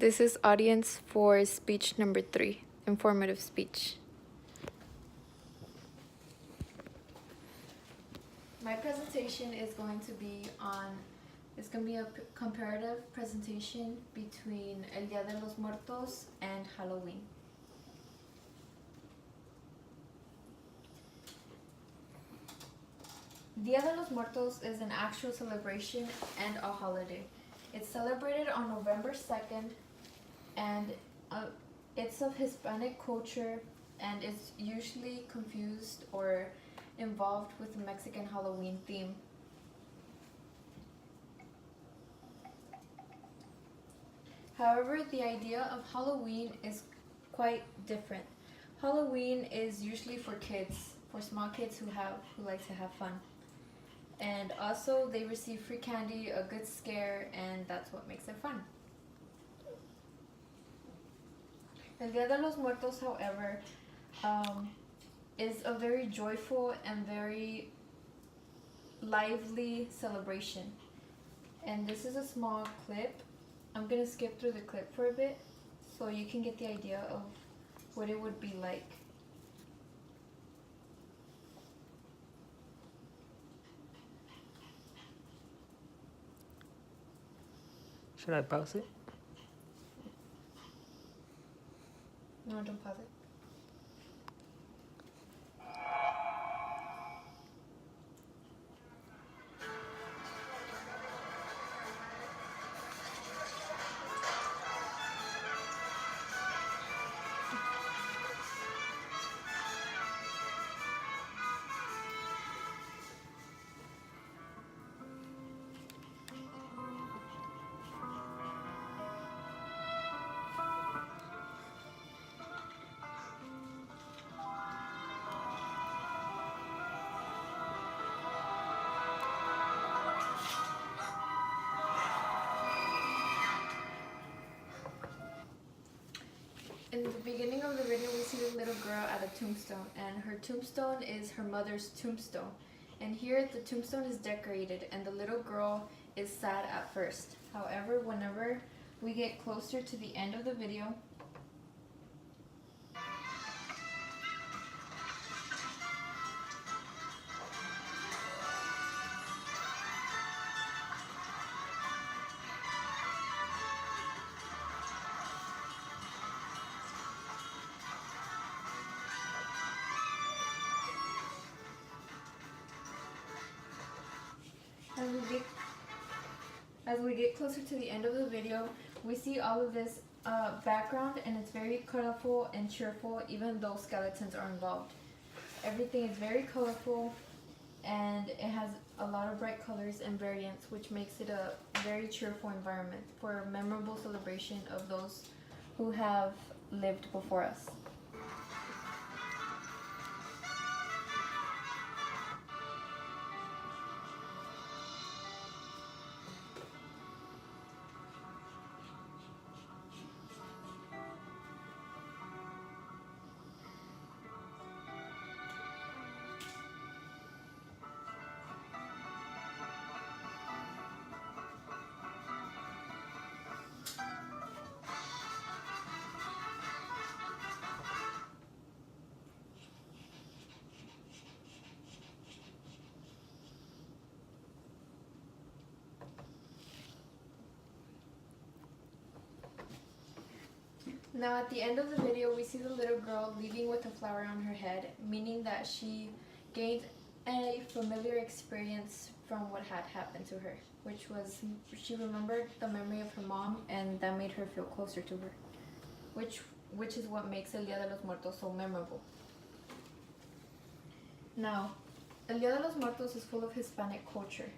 This is audience for speech number 3, informative speech. My presentation is going to be a comparative presentation between El Día de los Muertos and Halloween. Día de los Muertos is an actual celebration and a holiday. It's celebrated on November 2nd, and it's of Hispanic culture, and it's usually confused or involved with the Mexican Halloween theme. However, the idea of Halloween is quite different. Halloween is usually for kids, for small kids who like to have fun. And also they receive free candy, a good scare, and that's what makes it fun. El Día de los Muertos, however, is a very joyful and very lively celebration. And this is a small clip. I'm going to skip through the clip for a bit so you can get the idea of what it would be like. Should I pause it? No, don't pause it. In the beginning of the video, we see a little girl at a tombstone, and her tombstone is her mother's tombstone. And here the tombstone is decorated, and the little girl is sad at first. However, whenever we get closer to the end of the video, as we get closer to the end of the video, we see all of this background, and it's very colorful and cheerful, even though skeletons are involved. Everything is very colorful, and it has a lot of bright colors and variants, which makes it a very cheerful environment for a memorable celebration of those who have lived before us. Now at the end of the video, we see the little girl leaving with a flower on her head, meaning that she gained a familiar experience from what had happened to her, which was she remembered the memory of her mom, and that made her feel closer to her, which is what makes El Día de los Muertos so memorable. Now, El Día de los Muertos is full of Hispanic culture.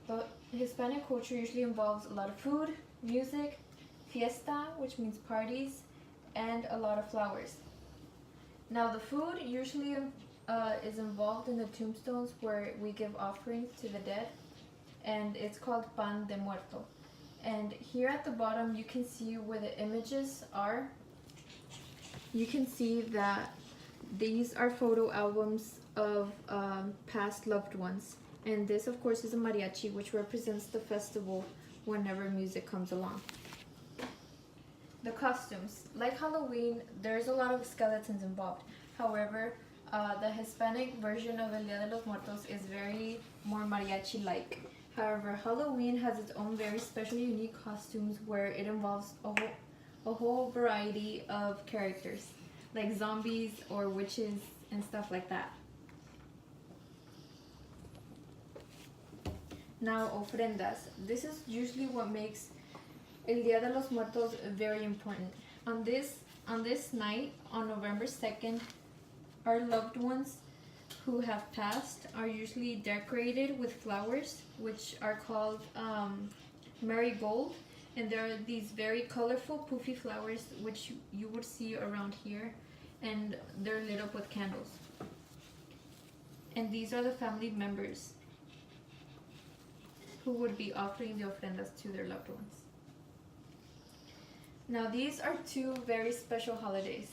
The Hispanic culture usually involves a lot of food, music, fiesta, which means parties, and a lot of flowers. Now the food usually is involved in the tombstones where we give offerings to the dead, and it's called pan de muerto. And here at the bottom you can see where the images are. You can see that these are photo albums of past loved ones, and this of course is a mariachi, which represents the festival whenever music comes along. The costumes. Like Halloween, there's a lot of skeletons involved. However, the Hispanic version of El Día de los Muertos is very more mariachi-like. However, Halloween has its own very special, unique costumes where it involves a whole variety of characters, like zombies or witches and stuff like that. Now, ofrendas. This is usually what makes El Día de los Muertos very important. On this night, on November 2nd, our loved ones who have passed are usually decorated with flowers, which are called marigold, and there are these very colorful poofy flowers which you would see around here, and they're lit up with candles. And these are the family members who would be offering the ofrendas to their loved ones. Now these are two very special holidays.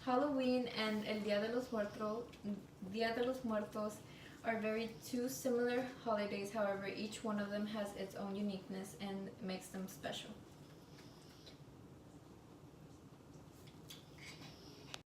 Halloween and El Día de los Muertos are very two similar holidays. However, each one of them has its own uniqueness and makes them special.